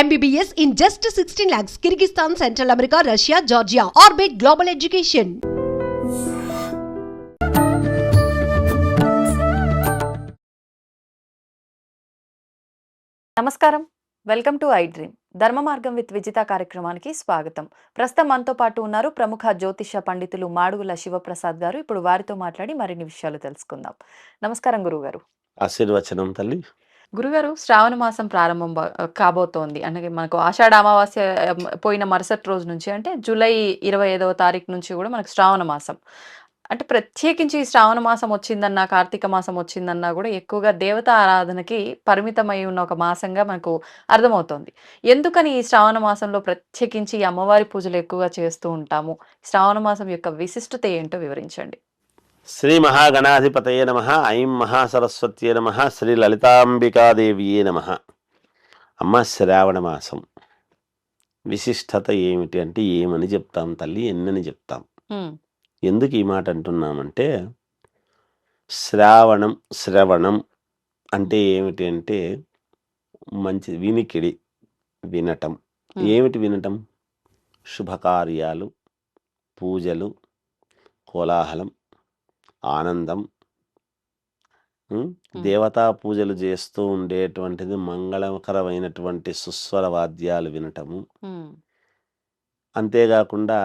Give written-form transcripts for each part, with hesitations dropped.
MBBS in just 16 lakhs. Kyrgyzstan, Central America, Russia, Georgia. Orbit Global Education. నమస్కారం, welcome to I dream. ధర్మ మార్గం with Vijitha కార్యక్రమానికి స్వాగతం. ప్రస్తుతం మనతో పాటు ఉన్నారు ప్రముఖ జ్యోతిష పండితులు మాడుగుల శివప్రసాద్ గారు. ఇప్పుడు వారితో మాట్లాడి మరిన్ని విషయాలు తెలుసుకుందాం. నమస్కారం గురుగారు. ఆశీర్వచనం తల్లి. గురుగారు, శ్రావణ మాసం ప్రారంభం కాబోతోంది. అంటే మనకు ఆషాఢ అమావాస్య పోయిన మరుసటి రోజు నుంచి, అంటే జూలై 25వ తారీఖు నుంచి కూడా మనకు శ్రావణ మాసం. అంటే ప్రత్యేకించి ఈ శ్రావణ మాసం వచ్చిందన్నా, కార్తీక మాసం వచ్చిందన్నా కూడా ఎక్కువగా దేవతా ఆరాధనకి పరిమితమై ఉన్న ఒక మాసంగా మనకు అర్థమవుతోంది. ఎందుకని ఈ శ్రావణ మాసంలో ప్రత్యేకించి ఈ అమ్మవారి పూజలు ఎక్కువగా చేస్తూ ఉంటాము? శ్రావణ మాసం యొక్క విశిష్టత ఏంటో వివరించండి. శ్రీ మహాగణాధిపతయే నమః. ఐం మహాసరస్వత్యే నమః. శ్రీ లలితాంబికాదేవియే నమః. అమ్మ, శ్రావణ మాసం విశిష్టత ఏమిటి అంటే ఏమని చెప్తాం తల్లి, ఎన్నని చెప్తాం. ఎందుకు ఈ మాట అంటున్నామంటే, శ్రవణం అంటే ఏమిటి అంటే మంచి వినికిడి, వినటం. ఏమిటి వినటం? శుభకార్యాలు, పూజలు, కోలాహలం, ఆనందం, దేవతా పూజలు చేస్తూ ఉండేటువంటిది మంగళకరమైనటువంటి సుస్వర వాద్యాలు వినటము. అంతేకాకుండా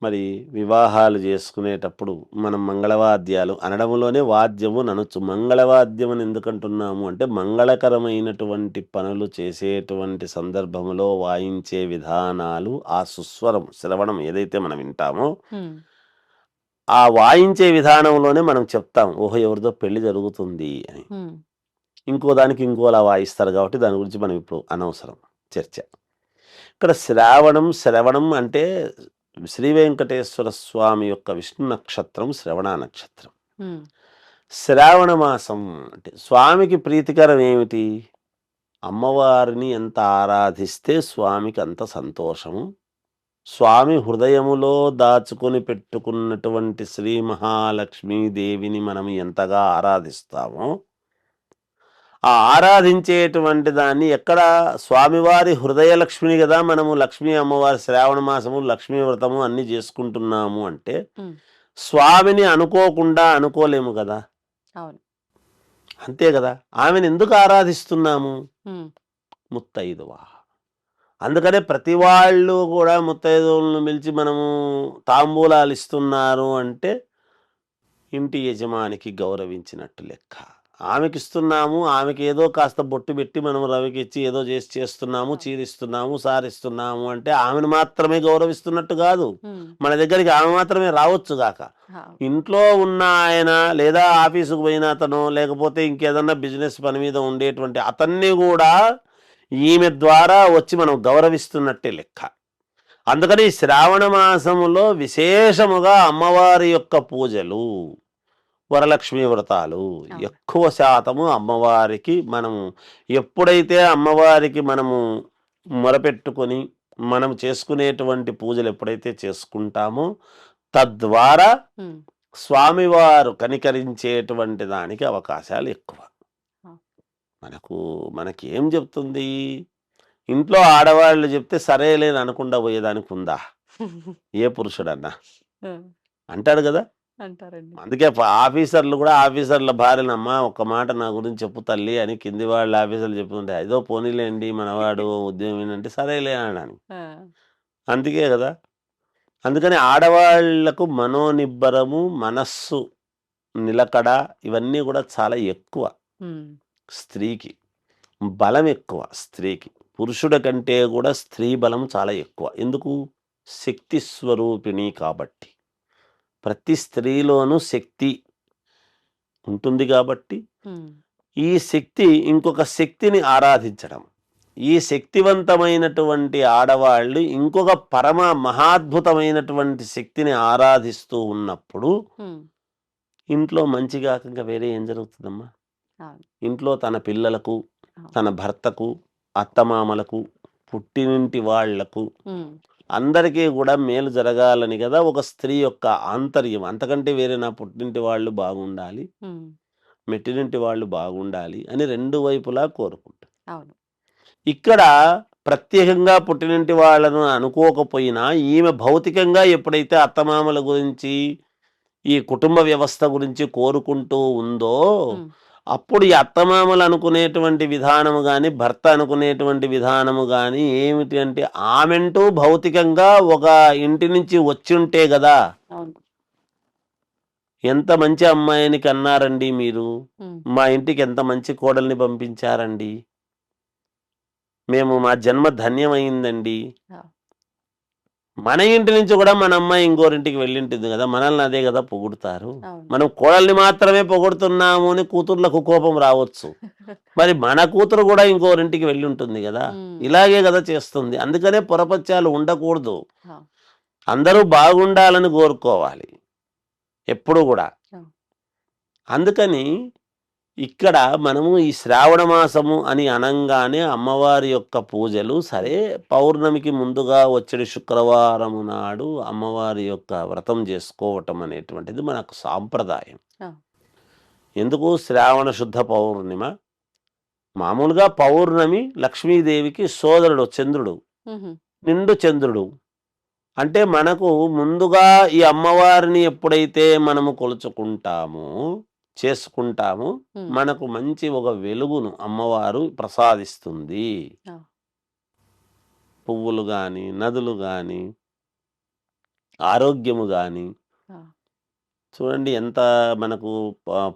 మరి వివాహాలు చేసుకునేటప్పుడు మనం మంగళవాద్యాలు అనడంలోనే వాద్యము ననొచ్చు. మంగళవాద్యం అని ఎందుకంటున్నాము అంటే, మంగళకరమైనటువంటి పనులు చేసేటువంటి సందర్భంలో వాయించే విధానాలు, ఆ సుస్వరం శ్రవణం ఏదైతే మనం వింటామో ఆ వాయించే విధానంలోనే మనం చెప్తాం, ఓహో ఎవరిదో పెళ్లి జరుగుతుంది అని. ఇంకో దానికి ఇంకోలా వాయిస్తారు కాబట్టి దాని గురించి మనం ఇప్పుడు అనవసరం చర్చ. ఇక్కడ శ్రవణం అంటే శ్రీ వెంకటేశ్వర స్వామి యొక్క విష్ణు నక్షత్రం శ్రవణ నక్షత్రం. శ్రావణ మాసం అంటే స్వామికి ప్రీతికరం ఏమిటి? అమ్మవారిని ఎంత ఆరాధిస్తే స్వామికి అంత సంతోషము. స్వామి హృదయములో దాచుకొని పెట్టుకున్నటువంటి శ్రీ మహాలక్ష్మీదేవిని మనం ఎంతగా ఆరాధిస్తామో, ఆ ఆరాధించేటువంటి దాన్ని ఎక్కడ స్వామివారి హృదయలక్ష్మిని కదా మనము లక్ష్మీ అమ్మవారి శ్రావణ మాసము, లక్ష్మీ వ్రతము అన్ని చేసుకుంటున్నాము అంటే, స్వామిని అనుకోకుండా అనుకోలేము కదా. అంతే కదా. ఆమెను ఎందుకు ఆరాధిస్తున్నాము? ముత్తైదువ. అందుకనే ప్రతి వాళ్ళు కూడా ముత్తైదువులను పిలిచి మనము తాంబూలాలు ఇస్తున్నారు అంటే ఇంటి యజమానికి గౌరవించినట్టు లెక్క. ఆమెకి ఇస్తున్నాము, ఆమెకి ఏదో కాస్త బొట్టు పెట్టి మనం రవికి ఇచ్చి ఏదో చేస్తున్నాము, చీరిస్తున్నాము, సారిస్తున్నాము అంటే ఆమెను మాత్రమే గౌరవిస్తున్నట్టు కాదు. మన దగ్గరికి ఆమె మాత్రమే రావచ్చు గాక, ఇంట్లో ఉన్న ఆయన లేదా ఆఫీసుకు పోయిన అతను, లేకపోతే ఇంకేదన్నా బిజినెస్ పని మీద ఉండేటువంటి అతన్ని కూడా ఈమె ద్వారా వచ్చి మనం గౌరవిస్తున్నట్టే లెక్క. అందుకని శ్రావణ మాసములో విశేషముగా అమ్మవారి యొక్క పూజలు, వరలక్ష్మీ వ్రతాలు ఎక్కువ శాతము అమ్మవారికి మనము ఎప్పుడైతే అమ్మవారికి మనము మొరపెట్టుకొని మనం చేసుకునేటువంటి పూజలు ఎప్పుడైతే చేసుకుంటామో, తద్వారా స్వామివారు కనికరించేటువంటి దానికి అవకాశాలు ఎక్కువ. మనకేం చెప్తుంది? ఇంట్లో ఆడవాళ్ళు చెప్తే సరేలేని అనకుండా పోయేదానికి ఉందా? ఏ పురుషుడన్నా అంటాడు కదా. అందుకే ఆఫీసర్లు కూడా ఆఫీసర్ల భార్యనమ్మా ఒక్క మాట నా గురించి చెప్పు తల్లి అని కింది వాళ్ళు ఆఫీసర్లు చెప్పుకుంటే, ఏదో పోనీలేండి మనవాడు ఉద్యోగం ఏంటంటే సరేలే అనడానికి. అందుకే కదా. అందుకని ఆడవాళ్లకు మనోనిబ్బరము, మనస్సు నిలకడ ఇవన్నీ కూడా చాలా ఎక్కువ. స్త్రీకి బలం ఎక్కువ. స్త్రీకి పురుషుడి కంటే కూడా స్త్రీ బలం చాలా ఎక్కువ. ఎందుకు? శక్తి స్వరూపిణి కాబట్టి. ప్రతి స్త్రీలోనూ శక్తి ఉంటుంది కాబట్టి ఈ శక్తి ఇంకొక శక్తిని ఆరాధించడం, ఈ శక్తివంతమైనటువంటి ఆడవాళ్ళు ఇంకొక పరమ మహాద్భుతమైనటువంటి శక్తిని ఆరాధిస్తూ ఉన్నప్పుడు ఇంట్లో మంచిగా ఇంకా వేరే ఏం జరుగుతుందమ్మా? ఇంట్లో తన పిల్లలకు, తన భర్తకు, అత్తమామలకు, పుట్టినింటి వాళ్లకు అందరికీ కూడా మేలు జరగాలని కదా ఒక స్త్రీ యొక్క ఆంతర్యం. అంతకంటే వేరే నా పుట్టింటి వాళ్ళు బాగుండాలి, మెట్టినింటి వాళ్ళు బాగుండాలి అని రెండు వైపులా కోరుకుంటారు. ఇక్కడ ప్రత్యేకంగా పుట్టినింటి వాళ్ళను అనుకోకపోయినా ఈమె భౌతికంగా ఎప్పుడైతే అత్తమామల గురించి ఈ కుటుంబ వ్యవస్థ గురించి కోరుకుంటూ ఉందో ఉమ్, అప్పుడు ఈ అత్తమామలు అనుకునేటువంటి విధానము కానీ భర్త అనుకునేటువంటి విధానము కానీ ఏమిటి అంటే ఆమెంటూ భౌతికంగా ఒక ఇంటి నుంచి వచ్చి ఉంటే కదా అవును. ఎంత మంచి అమ్మాయిని కన్నారండి మీరు, ఉమ్, మా ఇంటికి ఎంత మంచి కోడల్ని పంపించారండి, మేము మా జన్మ ధన్యమైందండి. ఆ, మన ఇంటి నుంచి కూడా మన అమ్మాయి ఇంకోరింటికి వెళ్ళింటుంది కదా, మనల్ని అదే కదా పొగుడుతారు. అవును. మనం కోడల్ని మాత్రమే పొగుడుతున్నాము అని కూతుర్లకు కోపం రావచ్చు, మరి మన కూతురు కూడా ఇంకోరింటికి వెళ్ళి ఉంటుంది కదా, ఉమ్, ఇలాగే కదా చేస్తుంది. అందుకనే పొరపత్యాలు ఉండకూడదు, ఆ, అందరూ బాగుండాలని కోరుకోవాలి ఎప్పుడు కూడా. ఆ, అందుకని ఇక్కడ మనము ఈ శ్రావణ మాసము అని అనంగానే అమ్మవారి యొక్క పూజలు సరే, పౌర్ణమికి ముందుగా వచ్చే శుక్రవారము నాడు అమ్మవారి యొక్క వ్రతం చేసుకోవటం అనేటువంటిది మనకు సాంప్రదాయం. ఆ, ఎందుకు శ్రావణ శుద్ధ పౌర్ణిమ, మామూలుగా పౌర్ణమి లక్ష్మీదేవికి సోదరుడు చంద్రుడు, ఉహు, నిండు చంద్రుడు. అంటే మనకు ముందుగా ఈ అమ్మవారిని ఎప్పుడైతే మనము కొలుచుకుంటామో చేసుకుంటామో ఉమ్, మనకు మంచి ఒక వెలుగును అమ్మవారు ప్రసాదిస్తుంది. ఆ, పువ్వులు కానీ నదులు కానీ ఆరోగ్యము కానీ ఆ, చూడండి ఎంత మనకు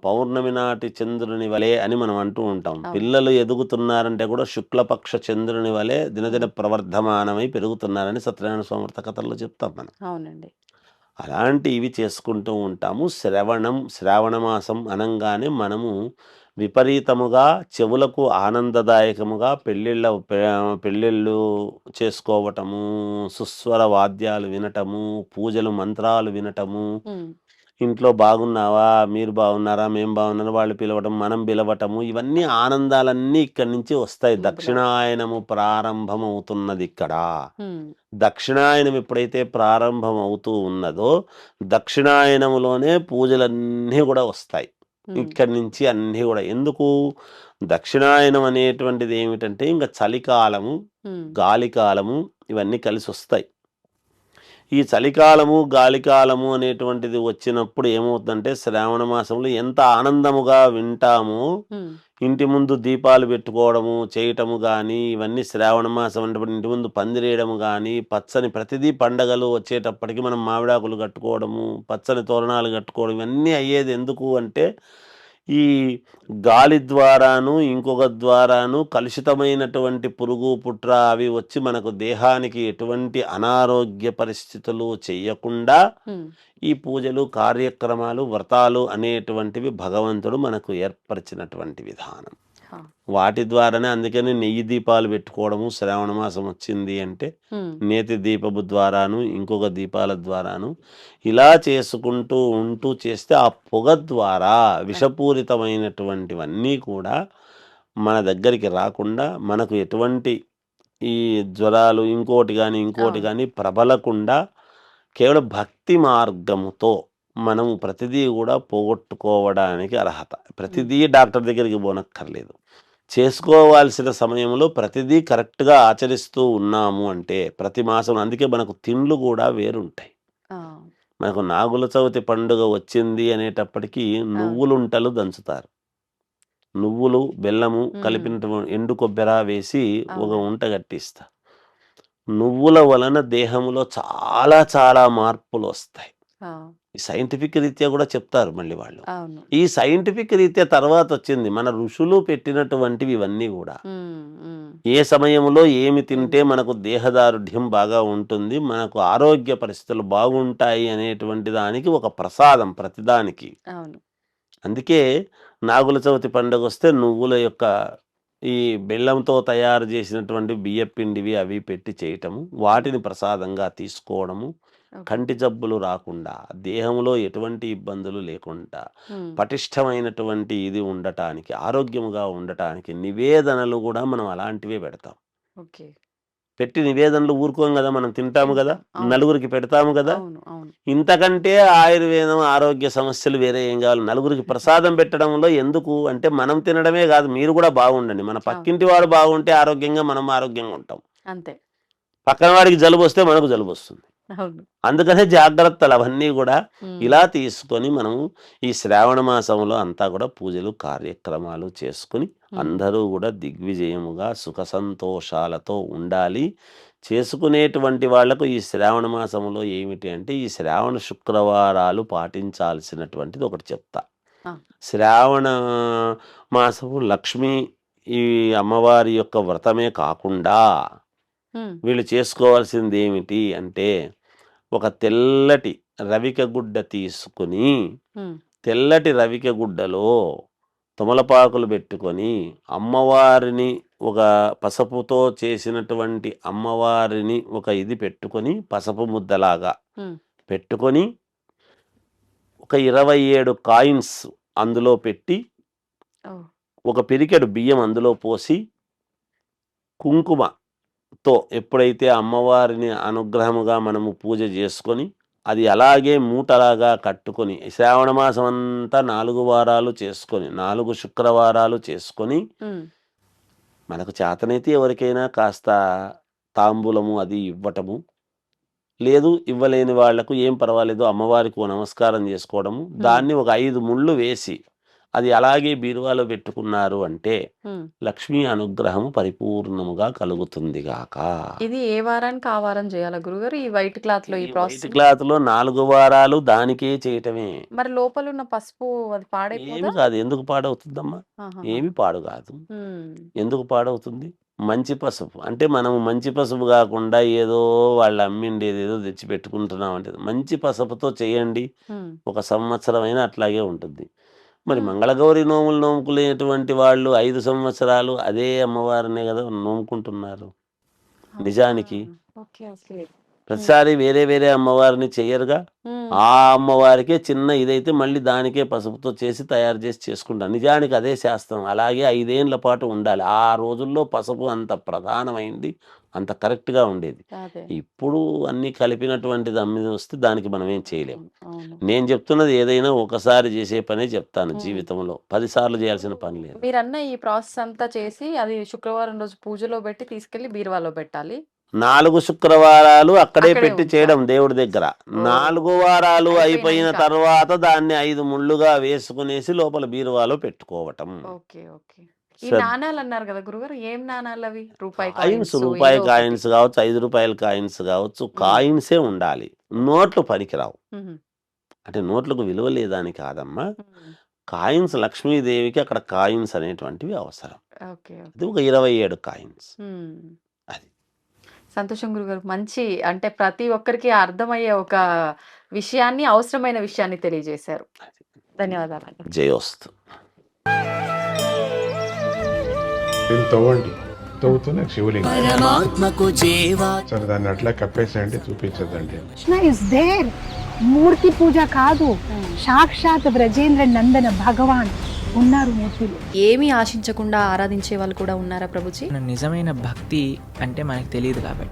పౌర్ణమి నాటి చంద్రుని వలె అని మనం అంటూ ఉంటాం. అవును. పిల్లలు ఎదుగుతున్నారంటే కూడా శుక్లపక్ష చంద్రుని వలె దినదిన ఉమ్, ప్రవర్ధమానమై పెరుగుతున్నారని సత్యనారాయణ స్వామి వ్రత కథల్లో చెప్తాం మనం. అవునండి. అలాంటి ఇవి చేసుకుంటూ ఉంటాము. శ్రావణ మాసం అనంగానే మనము విపరీతముగా చెవులకు ఆనందదాయకముగా పెళ్ళిళ్ళు చేసుకోవటము, సుస్వర వాద్యాలు వినటము, పూజలు మంత్రాలు వినటము, ఉమ్, ఇంట్లో బాగున్నావా, మీరు బాగున్నారా, మేము బాగున్నారా, వాళ్ళు పిలవటం, మనం పిలవటము, ఇవన్నీ ఆనందాలన్నీ ఇక్కడి నుంచి వస్తాయి. మొదలవుతాయి. దక్షిణాయనము ప్రారంభమవుతున్నది ఇక్కడ. ఉమ్, దక్షిణాయనం ఎప్పుడైతే ప్రారంభం అవుతూ ఉన్నదో దక్షిణాయనములోనే పూజలన్నీ కూడా వస్తాయి. ఉమ్, ఇక్కడి నుంచి అన్నీ కూడా ఎందుకు, దక్షిణాయనం అనేటువంటిది ఏమిటంటే ఇంకా చలికాలము ఉమ్, గాలికాలము ఇవన్నీ కలిసి వస్తాయి. ఈ చలికాలము గాలికాలము అనేటువంటిది వచ్చినప్పుడు ఏమవుతుందంటే శ్రావణ మాసంలో ఎంత ఆనందముగా వింటామో, ఉమ్, ఇంటి ముందు దీపాలు పెట్టుకోవడము చేయటము కానీ ఇవన్నీ శ్రావణ మాసం అంటే ఇంటి ముందు పందిరేయడము కానీ, పచ్చని ప్రతిదీ పండగలు వచ్చేటప్పటికి మనం మామిడాకులు కట్టుకోవడము, పచ్చని తోరణాలు కట్టుకోవడం, ఇవన్నీ అయ్యేది ఎందుకు అంటే ఈ గాలి ద్వారాను ఇంకొక ద్వారాను కలుషితమైనటువంటి పురుగు పుట్ర అవి వచ్చి మనకు దేహానికి ఎటువంటి అనారోగ్య పరిస్థితులు చేయకుండా ఉమ్, ఈ పూజలు కార్యక్రమాలు వ్రతాలు అనేటువంటివి భగవంతుడు మనకు ఏర్పరిచినటువంటి విధానం. ఆ, వాటి ద్వారానే అందుకని నెయ్యి దీపాలు పెట్టుకోవడము, శ్రావణ మాసం వచ్చింది అంటే ఉమ్, నేతి దీపపు ద్వారాను ఇంకొక దీపాల ద్వారాను ఇలా చేసుకుంటూ ఉంటూ చేస్తే ఆ పొగ ద్వారా విషపూరితమైనటువంటివన్నీ కూడా మన దగ్గరికి రాకుండా మనకు ఎటువంటి ఈ జ్వరాలు ఇంకోటి అవును. కానీ ప్రబలకుండా కేవలం భక్తి మార్గముతో మనము ప్రతిదీ కూడా పోగొట్టుకోవడానికి అర్హత. ప్రతిదీ డాక్టర్ దగ్గరికి పోనక్కర్లేదు, చేసుకోవాల్సిన సమయంలో ప్రతిదీ కరెక్ట్గా ఆచరిస్తూ ఉన్నాము అంటే ప్రతి మాసం. అందుకే మనకు తిండ్లు కూడా వేరుంటాయి. ఆ, మనకు నాగుల చవితి పండుగ వచ్చింది అనేటప్పటికీ నువ్వులుంటలు దంచుతారు, నువ్వులు బెల్లము కలిపిన ఎండు కొబ్బెర వేసి ఒక అవును. ఉంట కట్టిస్తారు. నువ్వుల వలన దేహంలో చాలా చాలా మార్పులు వస్తాయి. ఆ, ఈ సైంటిఫిక్ రీత్యా కూడా చెప్తారు మళ్ళీ వాళ్ళు. అవును. ఈ సైంటిఫిక్ రీత్యా తర్వాత వచ్చింది మన ఋషులు పెట్టినటువంటివి ఇవన్నీ కూడా. ఉమ్, ఉమ్, ఏ సమయంలో ఏమి తింటే మనకు దేహదారుఢ్యం బాగా ఉంటుంది, మనకు ఆరోగ్య పరిస్థితులు బాగుంటాయి అనేటువంటి దానికి ఒక ప్రసాదం ప్రతిదానికి. అవును. అందుకే నాగుల చవితి పండుగ వస్తే నువ్వుల యొక్క ఈ బెల్లంతో తయారు చేసినటువంటి బియ్యపిండివి అవి పెట్టి చేయటము, వాటిని ప్రసాదంగా తీసుకోవడము, ఓకే. కంటి జబ్బులు రాకుండా దేహంలో ఎటువంటి ఇబ్బందులు లేకుండా ఉమ్, పటిష్టమైనటువంటి ఇది ఉండటానికి ఆరోగ్యముగా ఉండటానికి నివేదనలు కూడా మనం అలాంటివే పెడతాం. ఓకే. పెట్టి నివేదనలు ఊరుకోం కదా, మనం తింటాము కదా, అవును. నలుగురికి పెడతాము కదా. అవును. అవును. ఇంతకంటే ఆయుర్వేదం ఆరోగ్య సమస్యలు వేరే ఏం కావాలి. నలుగురికి ప్రసాదం పెట్టడంలో ఎందుకు అంటే మనం తినడమే కాదు, మీరు కూడా బాగుండండి, మన పక్కింటి వాడు బాగుంటే ఆరోగ్యంగా మనం ఆరోగ్యంగా ఉంటాం. అంతే. పక్కన వాడికి జలుబు వస్తే మనకు జలుబు వస్తుంది. అవును. అందుకనే జాగ్రత్తలు అవన్నీ కూడా హ్మ్. ఇలా తీసుకొని మనం ఈ శ్రావణ మాసంలో అంతా కూడా పూజలు కార్యక్రమాలు చేసుకుని అందరూ కూడా దిగ్విజయముగా సుఖ సంతోషాలతో ఉండాలి. చేసుకునేటువంటి వాళ్లకు ఈ శ్రావణ మాసంలో ఏమిటి అంటే ఈ శ్రావణ శుక్రవారాలు పాటించాల్సినటువంటిది ఒకటి చెప్తా. ఆ! శ్రావణ మాసము లక్ష్మి ఈ అమ్మవారి యొక్క వ్రతమే కాకుండా హ్మ్. వీళ్ళు చేసుకోవాల్సింది ఏమిటి అంటే ఒక తెల్లటి రవిక గుడ్డ తీసుకుని హ్మ్. తెల్లటి రవిక గుడ్డలో తమలపాకులు పెట్టుకొని అమ్మవారిని ఒక పసుపుతో చేసినటువంటి అమ్మవారిని ఒక ఇది పెట్టుకొని పసుపు ముద్దలాగా హ్మ్. పెట్టుకొని ఒక 27 కాయిన్స్ అందులో పెట్టి ఓహ్! ఒక పిరికెడు బియ్యం అందులో పోసి కుంకుమతో ఎప్పుడైతే అమ్మవారిని అనుగ్రహముగా మనము పూజ చేసుకొని అది అలాగే మూటలాగా కట్టుకొని శ్రావణ మాసం అంతా 4 వారాలు చేసుకొని 4 శుక్రవారాలు చేసుకొని హ్మ్. మనకు చేతనైతే ఎవరికైనా కాస్త తాంబూలము అది ఇవ్వటము, లేదు ఇవ్వలేని వాళ్లకు ఏం పర్వాలేదు అమ్మవారికి ఓ నమస్కారం చేసుకోవడము, దాన్ని ఒక 5 ముళ్ళు వేసి అది అలాగే బీరువాలో పెట్టుకున్నారు అంటే హ్మ్. లక్ష్మీ అనుగ్రహము పరిపూర్ణముగా కలుగుతుంది గాక. ఇది ఏ వారానికి ఆ వారం చేయాలా గురుగారు? ఈ వైట్ క్లాత్‌లో ఈ ఈ వైట్ ప్రాసెస్? క్లాత్‌లో 4 వారాలు దానికే చేయటమే. మరి లోపలున్న పసుపు అది ఏమి పాడైపోదా? కాదు. ఎందుకు పాడవుతుందమ్మా? ఆహాహా! ఏమి పాడు కాదు. హ్మ్. ఎందుకు పాడవుతుంది? మంచి పసుపు. అంటే మనము మంచి పసుపు కాకుండా ఏదో వాళ్ళు అమ్మిండేదేదో తెచ్చి పెట్టుకుంటున్నాం అంటే మంచి పసుపుతో చేయండి. హ్మ్. ఒక సంవత్సరమైనా అట్లాగే ఉంటుంది. మరి హ్మ్. మంగళగౌరి నోములు నోముకునేటువంటి వాళ్ళు 5 సంవత్సరాలు అదే అమ్మవారినే కదా నోముకుంటున్నారు. నిజానికి ఆహా! ఓకే. ఓకే. హ్మ్. ప్రతిసారి వేరే వేరే అమ్మవారిని చెయ్యరుగా. హ్మ్. ఆ అమ్మవారికే చిన్న ఇదైతే మళ్ళీ దానికే పసుపుతో చేసి తయారు చేసి చేసుకుంటారు. నిజానికి అదే శాస్త్రం. అలాగే 5 ఏండ్ల పాటు ఉండాలి. ఆ రోజుల్లో పసుపు అంత ప్రధానమైంది. అంత కరెక్ట్‌గా ఉండేది. అదే. ఇప్పుడు అన్నీ కలిపినటువంటిది అమ్మి వస్తే దానికి మనం ఏం చేయలేం. అవును. నేను చెప్తున్నది ఏదైనా ఒకసారి చేసే పనే చెప్తాను హ్మ్. జీవితంలో. 10 సార్లు చేయాల్సిన పని లేదు. మీరన్న ఈ ప్రాసెస్ అంతా చేసి అది శుక్రవారం రోజు పూజలో పెట్టి తీసుకెళ్ళి బీరువాలో పెట్టాలి. 4 శుక్రవారాలు అక్కడే అక్కడే పెట్టి చేయడం ఉంచాలి. దేవుడి దగ్గర. ఓహ్! 4 వారాలు అయిపోయిన అయిపోయినంక. తర్వాత దాన్ని 5 ముళ్ళుగా వేసుకునేసి లోపల బీరువాలో పెట్టుకోవటం. ఓకే. ఓకే. ఈ శ్రద్ధ నాణాలన్నారు గదా గురుగారు! ఏం నాణాలవి? రూపాయి కాయిన్స్ కాయిన్సు రూపాయి ఏదో ఒకటి. కాయిన్స్ కావచ్చు, 5 రూపాయల కాయిన్స్ కావచ్చు. కాయిన్సే ఉండాలి. నోట్లు పనికిరావు. హుహు. అంటే నోట్లకు విలువ లేదని కాదమ్మా. హ్మ్. కాయిన్స్ లక్ష్మీదేవికి అక్కడ కాయిన్స్ అనేటువంటివి అవసరం. ఓకే. అది ఒక 27 కాయిన్స్. హ్మ్. అది. సంతోషం గురుగారు. మంచి అంటే ప్రతి ఒక్కరికి అర్థమయ్యే ఒక విషయాన్ని, అవసరమైన విషయాన్ని తెలియజేశారు. ధన్యవాదాలండి. జయోస్తు. దీన్ని తవ్వండి. తవ్వుతూనే శివలింగం. పరమాత్మకు జీవా సరే దాన్ని అట్లా కప్పేసేయండి, చూపించదండి. Krishna is there. మూర్తి పూజ కాదు, సాక్షాత్ బ్రజేంద్ర నందన భగవాన్ ఉన్నారు మూర్తిలో. ఏమీ ఆశించకుండా ఆరాధించే వాళ్ళు కూడా ఉన్నారా ప్రభుజీ? నిజమైన భక్తి అంటే మనకు తెలియదు కాబట్టి